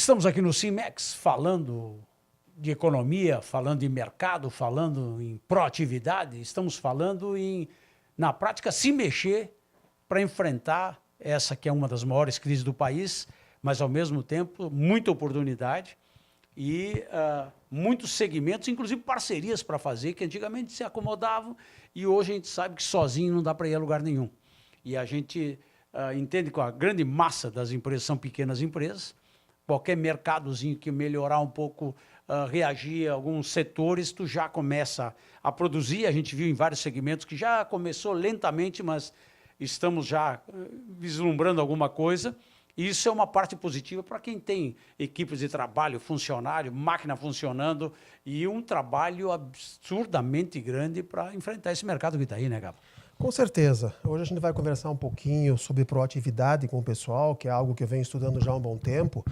Estamos aqui no Simex falando de economia, falando de mercado, falando em proatividade, estamos falando em, na prática, se mexer para enfrentar essa que é uma das maiores crises do país, mas, ao mesmo tempo, muita oportunidade e muitos segmentos, inclusive parcerias para fazer, que antigamente se acomodavam e hoje a gente sabe que sozinho não dá para ir a lugar nenhum. E a gente entende que a grande massa das empresas são pequenas empresas, qualquer mercadozinho que melhorar um pouco, reagir a alguns setores, tu já começa a produzir. A gente viu em vários segmentos que já começou lentamente, mas estamos já vislumbrando alguma coisa. E isso é uma parte positiva para quem tem equipes de trabalho, funcionário, máquina funcionando e um trabalho absurdamente grande para enfrentar esse mercado que está aí, né, Gabo? Com certeza. Hoje a gente vai conversar um pouquinho sobre proatividade com o pessoal, que é algo que eu venho estudando já há um bom tempo.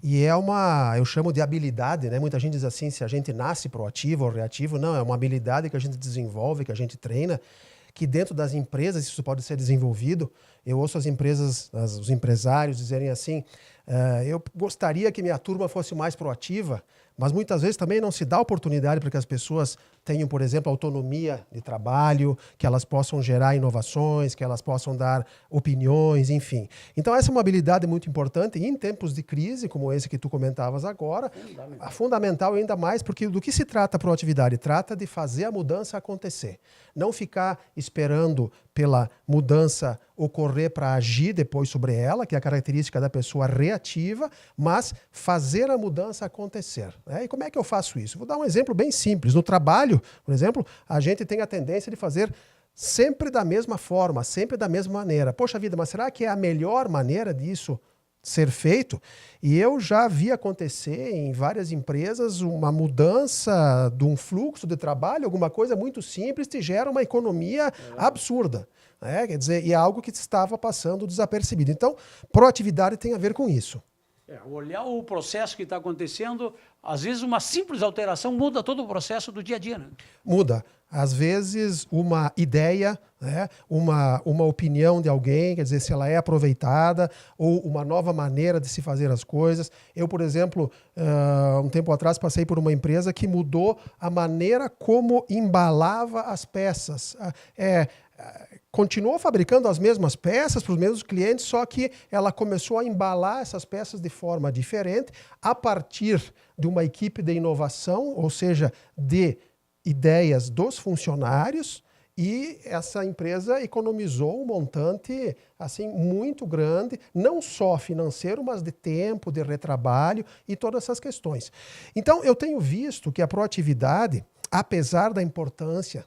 E é uma, eu chamo de habilidade, né? Muita gente diz assim, se a gente nasce proativo ou reativo. Não, é uma habilidade que a gente desenvolve, que a gente treina, que dentro das empresas isso pode ser desenvolvido. Eu ouço as empresas, os empresários dizerem assim, eu gostaria que minha turma fosse mais proativa, mas muitas vezes também não se dá oportunidade para que as pessoas tenham, por exemplo, autonomia de trabalho, que elas possam gerar inovações, que elas possam dar opiniões, enfim. Então essa é uma habilidade muito importante e em tempos de crise, como esse que tu comentavas agora, fundamental ainda mais, porque do que se trata a proatividade? Trata de fazer a mudança acontecer. Não ficar esperando pela mudança ocorrer para agir depois sobre ela, que é a característica da pessoa reativa, mas fazer a mudança acontecer. E como é que eu faço isso? Vou dar um exemplo bem simples. No trabalho, por exemplo, a gente tem a tendência de fazer sempre da mesma forma, sempre da mesma maneira. Poxa vida, mas será que é a melhor maneira disso ser feito? E eu já vi acontecer em várias empresas uma mudança de um fluxo de trabalho, alguma coisa muito simples, que gera uma economia absurda. Quer dizer, e é algo que estava passando desapercebido. Então, proatividade tem a ver com isso. Olhar o processo que está acontecendo, às vezes uma simples alteração muda todo o processo do dia a dia, né? Muda. Às vezes uma ideia, né, uma opinião de alguém, quer dizer, se ela é aproveitada, ou uma nova maneira de se fazer as coisas. Eu, por exemplo, um tempo atrás passei por uma empresa que mudou a maneira como embalava as peças. Continuou fabricando as mesmas peças para os mesmos clientes, só que ela começou a embalar essas peças de forma diferente a partir de uma equipe de inovação, ou seja, de ideias dos funcionários, e essa empresa economizou um montante assim muito grande, não só financeiro, mas de tempo, de retrabalho e todas essas questões. Então, eu tenho visto que a proatividade, apesar da importância,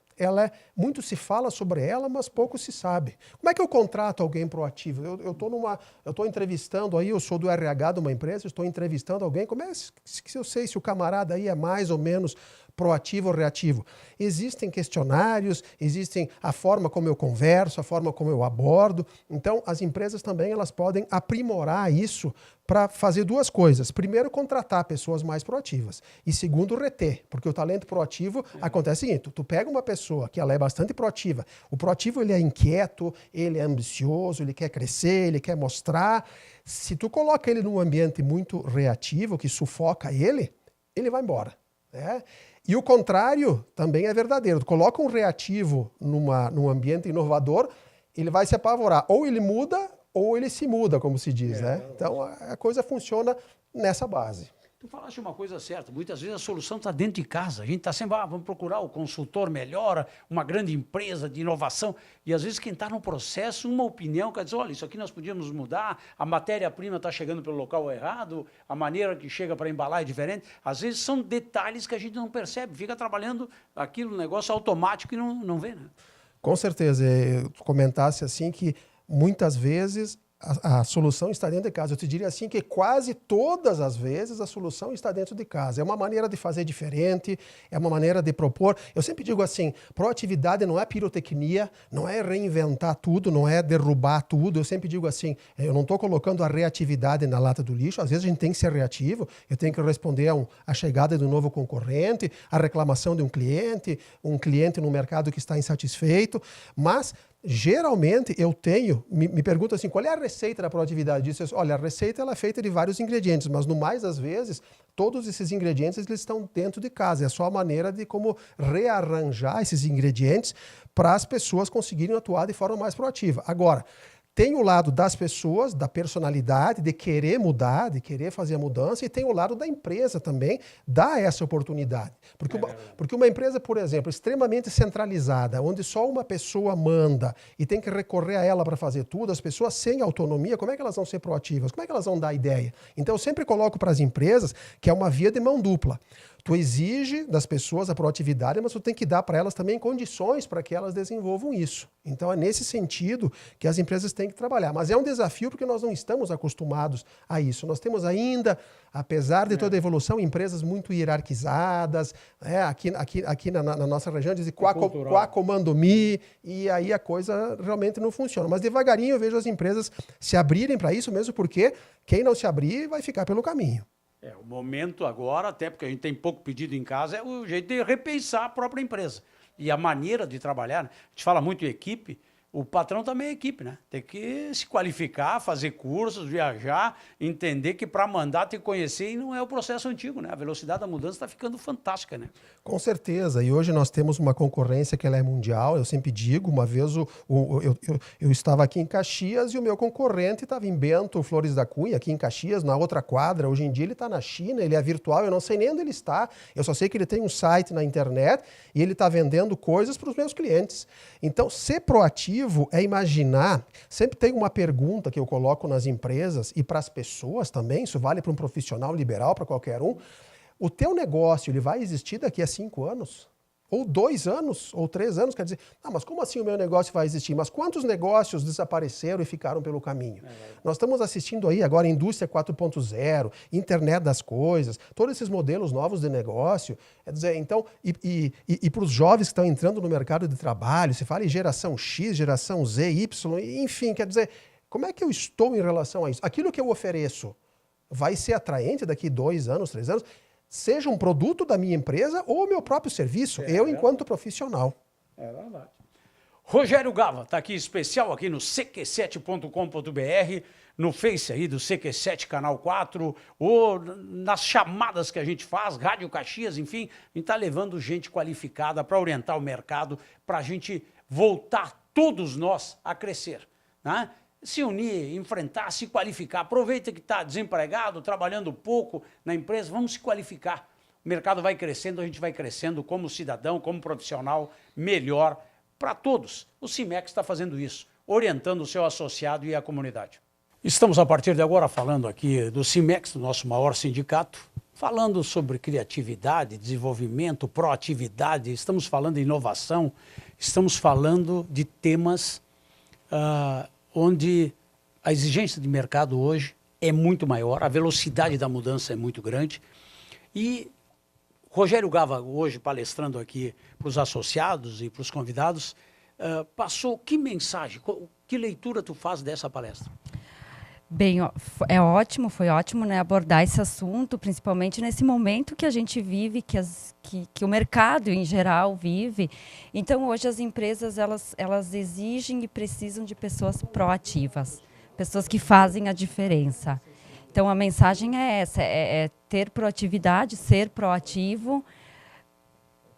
muito se fala sobre ela, mas pouco se sabe. Como é que eu contrato alguém proativo? Eu estou entrevistando aí, eu sou do RH de uma empresa, estou entrevistando alguém, como é que eu sei se o camarada aí é mais ou menos proativo ou reativo? Existem questionários, existem a forma como eu converso, a forma como eu abordo. Então, as empresas também elas podem aprimorar isso para fazer duas coisas. Primeiro, contratar pessoas mais proativas. E segundo, reter. Porque o talento proativo acontece o seguinte, tu pega uma pessoa que ela é bastante proativa. O proativo ele é inquieto, ele é ambicioso, ele quer crescer, ele quer mostrar. Se tu coloca ele num ambiente muito reativo, que sufoca ele vai embora. E o contrário também é verdadeiro. Tu coloca um reativo num ambiente inovador, ele vai se apavorar. Ou ele muda, ou ele se muda, como se diz. Então, a coisa funciona nessa base. Tu falaste uma coisa certa, muitas vezes a solução está dentro de casa, a gente está sempre, vamos procurar o consultor melhor, uma grande empresa de inovação, e às vezes quem está no processo, uma opinião, quer dizer, olha, isso aqui nós podíamos mudar, a matéria-prima está chegando pelo local errado, a maneira que chega para embalar é diferente, às vezes são detalhes que a gente não percebe, fica trabalhando aquilo, um negócio automático e não vê, né? Com certeza, tu comentasse assim que muitas vezes a solução está dentro de casa. Eu te diria assim que quase todas as vezes a solução está dentro de casa. É uma maneira de fazer diferente, é uma maneira de propor. Eu sempre digo assim, proatividade não é pirotecnia, não é reinventar tudo, não é derrubar tudo. Eu sempre digo assim, eu não estou colocando a reatividade na lata do lixo. Às vezes a gente tem que ser reativo, eu tenho que responder a chegada de um novo concorrente, a reclamação de um cliente no mercado que está insatisfeito, mas Geralmente eu tenho, me pergunto assim, qual é a receita da proatividade disso? Olha, a receita ela é feita de vários ingredientes, mas no mais das vezes, todos esses ingredientes eles estão dentro de casa. É só a maneira de como rearranjar esses ingredientes para as pessoas conseguirem atuar de forma mais proativa. Agora, tem o lado das pessoas, da personalidade, de querer mudar, de querer fazer a mudança, e tem o lado da empresa também, dar essa oportunidade. Porque uma empresa, por exemplo, extremamente centralizada, onde só uma pessoa manda e tem que recorrer a ela para fazer tudo, as pessoas sem autonomia, como é que elas vão ser proativas? Como é que elas vão dar ideia? Então eu sempre coloco para as empresas que é uma via de mão dupla. Tu exige das pessoas a proatividade, mas tu tem que dar para elas também condições para que elas desenvolvam isso. Então é nesse sentido que as empresas têm que trabalhar. Mas é um desafio porque nós não estamos acostumados a isso. Nós temos ainda, apesar de toda a evolução, empresas muito hierarquizadas. Aqui na nossa região dizem quá comando mi, e aí a coisa realmente não funciona. Mas devagarinho eu vejo as empresas se abrirem para isso, mesmo porque quem não se abrir vai ficar pelo caminho. O momento agora, até porque a gente tem pouco pedido em casa, é o jeito de repensar a própria empresa. E a maneira de trabalhar, né? A gente fala muito em equipe, o patrão também é equipe, né? Tem que se qualificar, fazer cursos, viajar, entender que para mandar tem que conhecer, e não é o processo antigo, né? A velocidade da mudança está ficando fantástica, né? Com certeza, e hoje nós temos uma concorrência que ela é mundial. Eu sempre digo, uma vez eu estava aqui em Caxias e o meu concorrente estava em Bento, Flores da Cunha, aqui em Caxias, na outra quadra. Hoje em dia ele está na China, ele é virtual, eu não sei nem onde ele está, eu só sei que ele tem um site na internet e ele está vendendo coisas para os meus clientes. Então, ser proativo é imaginar, sempre tem uma pergunta que eu coloco nas empresas e para as pessoas também, isso vale para um profissional liberal, para qualquer um. O teu negócio ele vai existir daqui a 5 anos? Ou 2 anos? Ou 3 anos? Quer dizer, mas como assim o meu negócio vai existir? Mas quantos negócios desapareceram e ficaram pelo caminho? Nós estamos assistindo aí agora a indústria 4.0, internet das coisas, todos esses modelos novos de negócio. Quer dizer, então, e para os jovens que estão entrando no mercado de trabalho, se fala em geração X, geração Z, Y, enfim, quer dizer, como é que eu estou em relação a isso? Aquilo que eu ofereço vai ser atraente daqui 2 anos, 3 anos? Seja um produto da minha empresa ou o meu próprio serviço, enquanto profissional. É verdade. Rogério Gava está aqui especial aqui no cq7.com.br, no Face aí do CQ7 Canal 4, ou nas chamadas que a gente faz, Rádio Caxias, enfim, a gente está levando gente qualificada para orientar o mercado, para a gente voltar todos nós a crescer, né? Se unir, enfrentar, se qualificar. Aproveita que está desempregado, trabalhando pouco na empresa, vamos se qualificar. O mercado vai crescendo, a gente vai crescendo como cidadão, como profissional, melhor para todos. O CIMEX está fazendo isso, orientando o seu associado e a comunidade. Estamos, a partir de agora, falando aqui do CIMEX, do nosso maior sindicato, falando sobre criatividade, desenvolvimento, proatividade, estamos falando de inovação, estamos falando de temas onde a exigência de mercado hoje é muito maior, a velocidade da mudança é muito grande. E Rogério Gava, hoje palestrando aqui para os associados e para os convidados, passou que mensagem, que leitura tu faz dessa palestra? Bem, foi ótimo, né, abordar esse assunto, principalmente nesse momento que a gente vive, que o mercado em geral vive. Então, hoje as empresas elas exigem e precisam de pessoas proativas, pessoas que fazem a diferença. Então, a mensagem é essa, é ter proatividade, ser proativo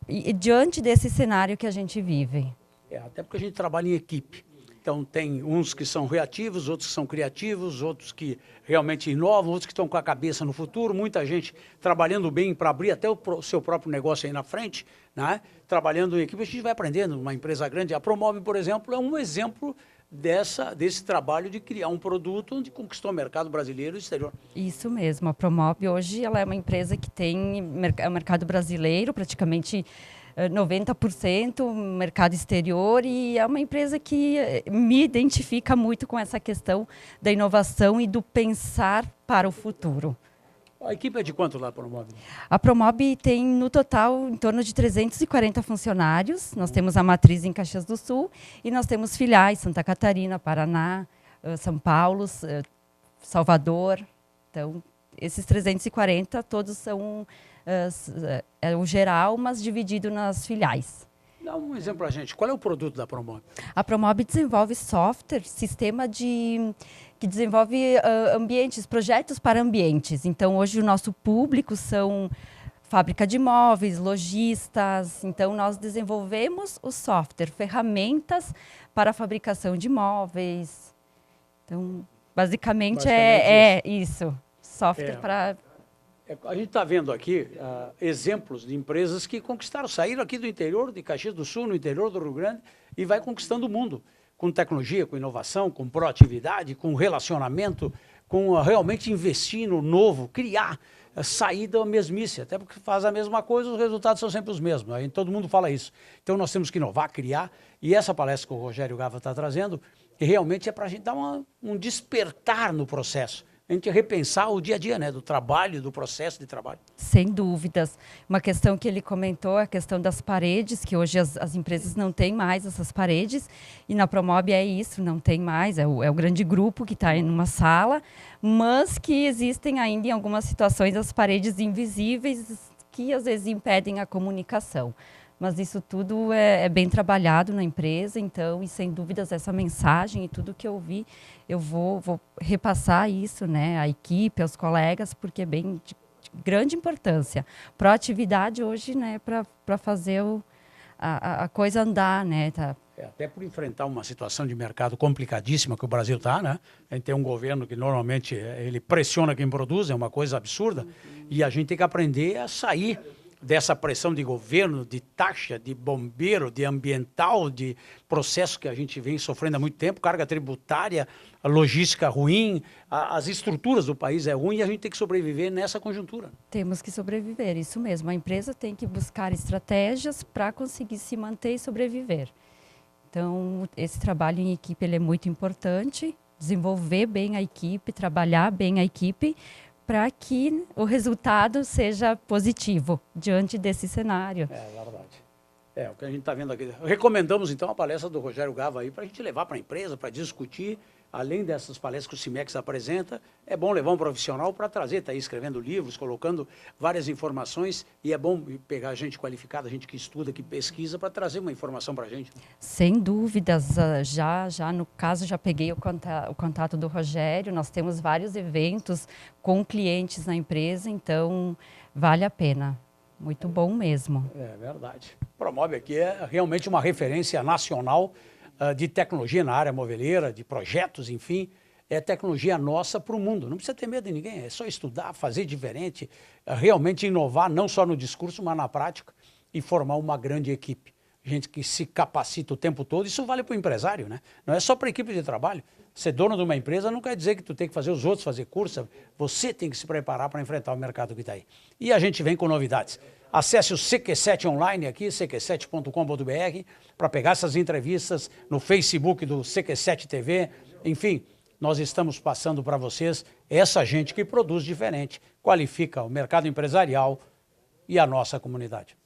e diante desse cenário que a gente vive. Até porque a gente trabalha em equipe. Então, tem uns que são reativos, outros que são criativos, outros que realmente inovam, outros que estão com a cabeça no futuro, muita gente trabalhando bem para abrir até o seu próprio negócio aí na frente, né? Trabalhando em equipe, a gente vai aprendendo. Uma empresa grande, a Promove, por exemplo, é um exemplo desse trabalho de criar um produto onde conquistou o mercado brasileiro e exterior. Isso mesmo, a Promove hoje ela é uma empresa que tem o mercado brasileiro, praticamente 90% mercado exterior, e é uma empresa que me identifica muito com essa questão da inovação e do pensar para o futuro. A equipe é de quanto lá, Promove? A Promove tem, no total, em torno de 340 funcionários. Nós temos a matriz em Caxias do Sul e nós temos filiais Santa Catarina, Paraná, São Paulo, Salvador. Então, esses 340 todos são o geral, mas dividido nas filiais. Dá um exemplo para a gente. Qual é o produto da Promob? A Promob desenvolve software, que desenvolve ambientes, projetos para ambientes. Então, hoje o nosso público são fábrica de móveis, lojistas. Então, nós desenvolvemos o software, ferramentas para a fabricação de móveis. Então, basicamente é isso. Software para... A gente está vendo aqui exemplos de empresas que conquistaram, saíram aqui do interior de Caxias do Sul, no interior do Rio Grande, e vai conquistando o mundo, com tecnologia, com inovação, com proatividade, com relacionamento, com realmente investir no novo, criar, sair da mesmice, até porque faz a mesma coisa, os resultados são sempre os mesmos, aí todo mundo fala isso. Então nós temos que inovar, criar, e essa palestra que o Rogério Gava está trazendo, realmente é para a gente dar um despertar no processo. A gente repensar o dia a dia, né, do trabalho, do processo de trabalho. Sem dúvidas. Uma questão que ele comentou, a questão das paredes, que hoje as empresas não têm mais essas paredes, e na Promob é isso, não tem mais, é o grande grupo que está em uma sala, mas que existem ainda em algumas situações as paredes invisíveis que às vezes impedem a comunicação. Mas isso tudo é bem trabalhado na empresa, então, e sem dúvidas essa mensagem e tudo que eu vi, eu vou repassar isso, né, à equipe, aos colegas, porque é bem de grande importância. Proatividade hoje, né, para fazer a coisa andar, né, tá? Até por enfrentar uma situação de mercado complicadíssima que o Brasil está, né? A gente tem um governo que normalmente ele pressiona quem produz, é uma coisa absurda, e a gente tem que aprender a sair dessa pressão de governo, de taxa, de bombeiro, de ambiental, de processo que a gente vem sofrendo há muito tempo, carga tributária, a logística ruim, as estruturas do país é ruim e a gente tem que sobreviver nessa conjuntura. Temos que sobreviver, isso mesmo. A empresa tem que buscar estratégias para conseguir se manter e sobreviver. Então, esse trabalho em equipe ele é muito importante, desenvolver bem a equipe, trabalhar bem a equipe, para que o resultado seja positivo diante desse cenário. É verdade. É o que a gente está vendo aqui. Recomendamos, então, a palestra do Rogério Gava aí para a gente levar para a empresa, para discutir. Além dessas palestras que o CIMEX apresenta, é bom levar um profissional para trazer, está aí escrevendo livros, colocando várias informações, e é bom pegar gente qualificada, gente que estuda, que pesquisa, para trazer uma informação para a gente. Sem dúvidas, já no caso, já peguei o contato do Rogério, nós temos vários eventos com clientes na empresa, então vale a pena. Muito bom mesmo. É verdade. Promob aqui é realmente uma referência nacional de tecnologia na área moveleira, de projetos, enfim, é tecnologia nossa para o mundo. Não precisa ter medo de ninguém, é só estudar, fazer diferente, realmente inovar, não só no discurso, mas na prática, e formar uma grande equipe. Gente que se capacita o tempo todo, isso vale para o empresário, né? Não é só para a equipe de trabalho. Ser dono de uma empresa não quer dizer que tu tem que fazer os outros fazer curso, você tem que se preparar para enfrentar o mercado que está aí. E a gente vem com novidades. Acesse o CQ7 online aqui, cq7.com.br, para pegar essas entrevistas no Facebook do CQ7 TV. Enfim, nós estamos passando para vocês essa gente que produz diferente, qualifica o mercado empresarial e a nossa comunidade.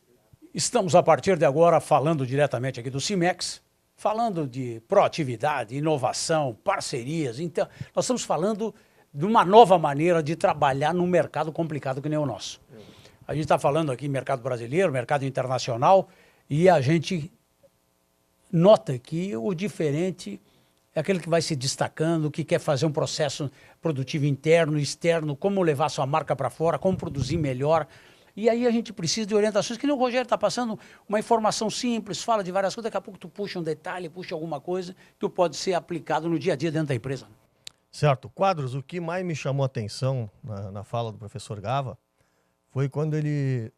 Estamos, a partir de agora, falando diretamente aqui do CIMEX, falando de proatividade, inovação, parcerias. Então, nós estamos falando de uma nova maneira de trabalhar num mercado complicado que nem o nosso. A gente está falando aqui mercado brasileiro, mercado internacional, e a gente nota que o diferente é aquele que vai se destacando, que quer fazer um processo produtivo interno, externo, como levar sua marca para fora, como produzir melhor. E aí a gente precisa de orientações, que nem o Rogério está passando uma informação simples, fala de várias coisas, daqui a pouco tu puxa um detalhe, puxa alguma coisa que pode ser aplicado no dia a dia dentro da empresa. Certo. Quadros, o que mais me chamou a atenção na fala do professor Gava foi quando ele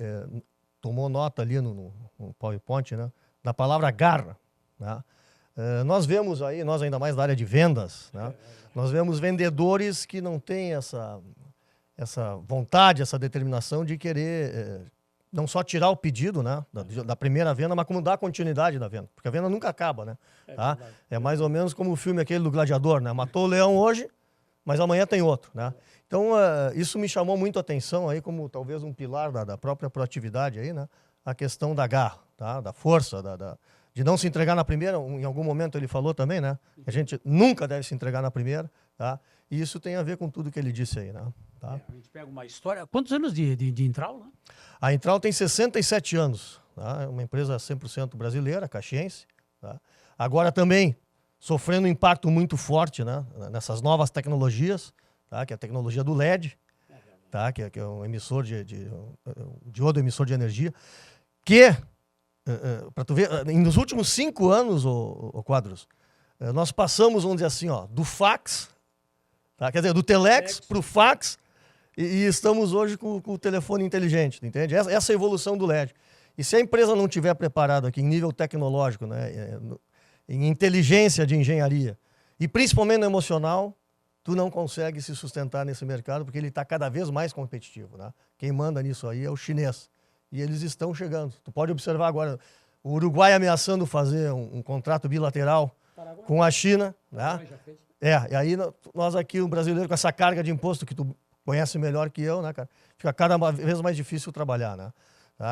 tomou nota ali no PowerPoint, né, da palavra garra. Né? Nós vemos aí, nós ainda mais da área de vendas, né, nós vemos vendedores que não têm essa vontade, essa determinação de querer não só tirar o pedido, né, da primeira venda, mas como dar continuidade da venda, porque a venda nunca acaba, né? Tá? É mais ou menos como o filme aquele do Gladiador, né? Matou o leão hoje, mas amanhã tem outro, né? Então, isso me chamou muito a atenção aí como talvez um pilar da própria proatividade aí, né? A questão da garra, tá? Da força, de não se entregar na primeira. Em algum momento ele falou também, né? A gente nunca deve se entregar na primeira, tá? E isso tem a ver com tudo que ele disse aí, né? Tá? A gente pega uma história. Quantos anos de Intral, né? A Intral tem 67 anos, tá? É uma empresa 100% brasileira, caxiense. Tá? Agora também sofrendo um impacto muito forte, né, nessas novas tecnologias, tá? Que é a tecnologia do LED, tá? Que é um emissor diodo emissor de energia, que, para tu ver, nos últimos 5 anos, o Quadros, nós passamos, vamos dizer assim, ó, do fax, tá? Quer dizer, do telex para o fax, e estamos hoje com o telefone inteligente, entende? Essa é a evolução do LED. E se a empresa não estiver preparada aqui em nível tecnológico, né, em inteligência de engenharia, e principalmente no emocional, tu não consegue se sustentar nesse mercado, porque ele está cada vez mais competitivo, né? Quem manda nisso aí é o chinês. E eles estão chegando. Tu pode observar agora o Uruguai ameaçando fazer um contrato bilateral com a China, né? E aí nós aqui, o brasileiro, com essa carga de imposto que tu conhece melhor que eu, né, cara? Fica cada vez mais difícil trabalhar, né?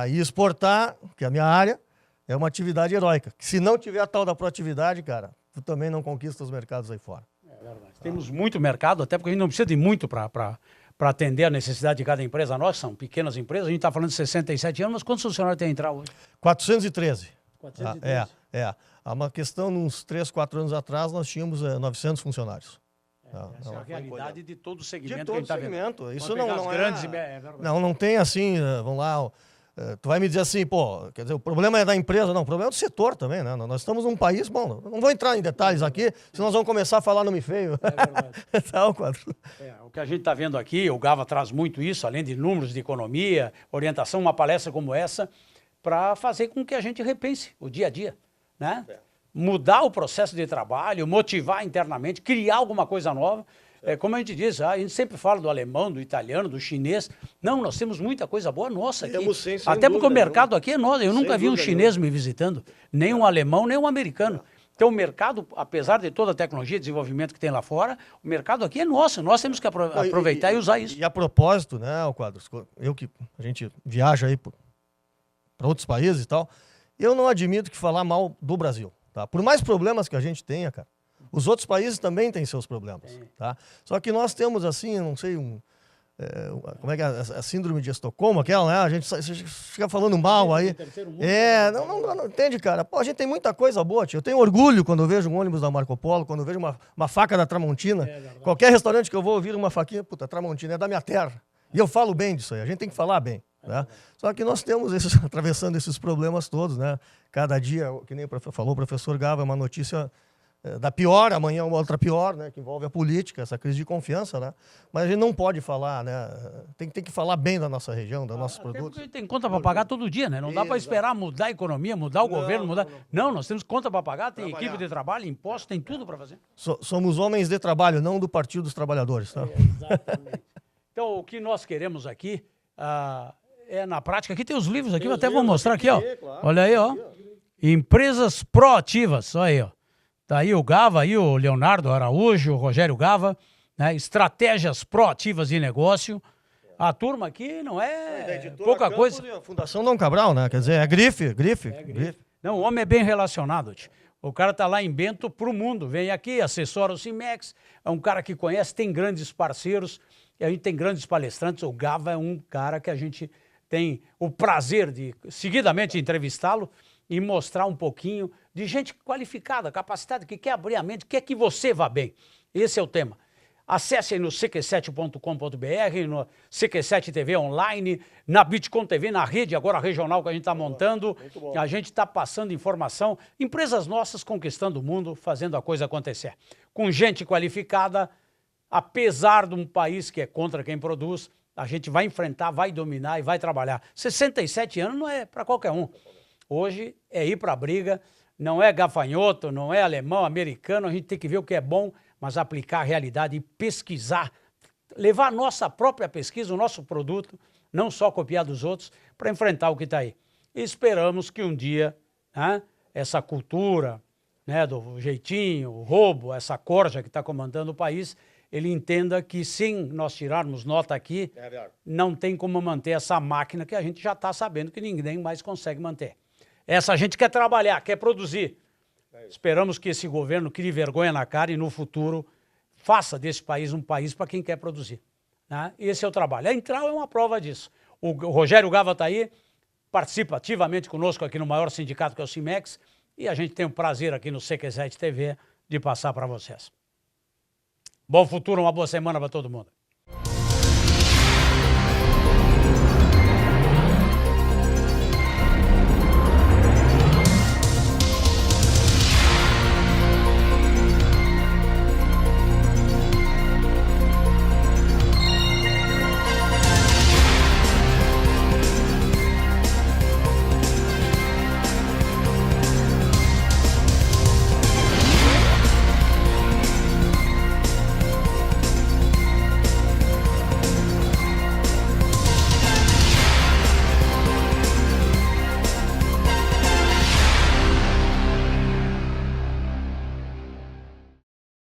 E exportar, que é a minha área, é uma atividade heróica. Que se não tiver a tal da proatividade, cara, tu também não conquista os mercados aí fora. É verdade. Temos muito mercado, até porque a gente não precisa de muito para atender a necessidade de cada empresa nossa, são pequenas empresas. A gente está falando de 67 anos, mas quantos funcionários tem a entrar hoje? 413. 413. Há uma questão, uns 3, 4 anos atrás, nós tínhamos 900 funcionários. Essa é a realidade de todo o segmento de que a gente todo está vendo. segmento. Isso Vamos pegar não as é... grandes... Não tem assim, vamos lá... Tu vai me dizer assim, pô, quer dizer, o problema é da empresa, não, o problema é do setor também, né? Nós estamos num país, bom, não vou entrar em detalhes aqui, senão nós vamos começar a falar nome feio. É verdade. Tá, Quadro. O que a gente está vendo aqui, o Gava traz muito isso, além de números de economia, orientação, uma palestra como essa, para fazer com que a gente repense o dia a dia, né? Mudar o processo de trabalho, motivar internamente, criar alguma coisa nova. Como a gente diz, a gente sempre fala do alemão, do italiano, do chinês. Não, nós temos muita coisa boa nossa aqui. Sem Até porque dúvida, o mercado aqui é nosso. Eu nunca vi um chinês me visitando, nem um alemão, nem um americano. Então o mercado, apesar de toda a tecnologia e desenvolvimento que tem lá fora, o mercado aqui é nosso. Nós temos que aproveitar e usar isso. E a propósito, né, Quadros, a gente viaja aí para outros países e tal, eu não admito que falar mal do Brasil, tá? Por mais problemas que a gente tenha, cara, os outros países também têm seus problemas, tá? Só que nós temos, assim, não sei, como é que é a síndrome de Estocolmo, aquela, né? A gente fica falando mal aí. Não, entende, cara? Pô, a gente tem muita coisa boa, tio. Eu tenho orgulho quando eu vejo um ônibus da Marco Polo, quando eu vejo uma faca da Tramontina. Qualquer restaurante que eu vou ouvir uma faquinha, puta, Tramontina é da minha terra. E eu falo bem disso aí, a gente tem que falar bem. Né? Só que nós temos atravessando esses problemas todos, né? Cada dia, que nem falou o professor Gava, é uma notícia da pior, amanhã uma outra pior, né, que envolve a política, essa crise de confiança, né? Mas a gente não pode falar, né? Tem que falar bem da nossa região, dos nossos produtos. Porque a gente tem conta para pagar todo dia, né? Não dá para esperar mudar a economia, mudar o governo, mudar. Não, nós temos conta para pagar, tem equipe de trabalho, impostos, tem tudo para fazer. Somos homens de trabalho, não do Partido dos Trabalhadores, tá? Exatamente. Então, o que nós queremos aqui é na prática. Aqui tem os livros aqui, eu até vou mostrar aqui, ó. Olha aí, ó. Empresas proativas, olha aí, ó. Tá aí o Gava, aí o Leonardo Araújo, o Rogério Gava, né? Estratégias proativas de negócio. A turma aqui não é pouca coisa. A Fundação Dom Cabral, né? Quer dizer, é grife. Não, o homem é bem relacionado, tio. O cara tá lá em Bento pro mundo, vem aqui, assessora o Cimex, é um cara que conhece, tem grandes parceiros, e a gente tem grandes palestrantes. O Gava é um cara que a gente tem o prazer de seguidamente entrevistá-lo e mostrar um pouquinho de gente qualificada, capacitada, que quer abrir a mente, quer que você vá bem. Esse é o tema. Acesse aí no cq7.com.br, no CQ7 TV online, na Bitcom TV, na rede agora regional que a gente está montando. A gente está passando informação, empresas nossas conquistando o mundo, fazendo a coisa acontecer. Com gente qualificada, apesar de um país que é contra quem produz, a gente vai enfrentar, vai dominar e vai trabalhar. 67 anos não é para qualquer um. Hoje é ir para a briga, não é gafanhoto, não é alemão, americano, a gente tem que ver o que é bom, mas aplicar a realidade e pesquisar, levar a nossa própria pesquisa, o nosso produto, não só copiar dos outros, para enfrentar o que está aí. E esperamos que um dia, né, essa cultura, né, do jeitinho, o roubo, essa corja que está comandando o país, ele entenda que sem nós tirarmos nota aqui, não tem como manter essa máquina que a gente já está sabendo que ninguém mais consegue manter. Essa gente quer trabalhar, quer produzir. Esperamos que esse governo crie vergonha na cara e no futuro faça desse país um país para quem quer produzir. Né? Esse é o trabalho. A Intral é uma prova disso. O Rogério Gava está aí, participa ativamente conosco aqui no maior sindicato que é o Simex, e a gente tem o prazer aqui no CQ7 TV de passar para vocês. Bom futuro, uma boa semana para todo mundo.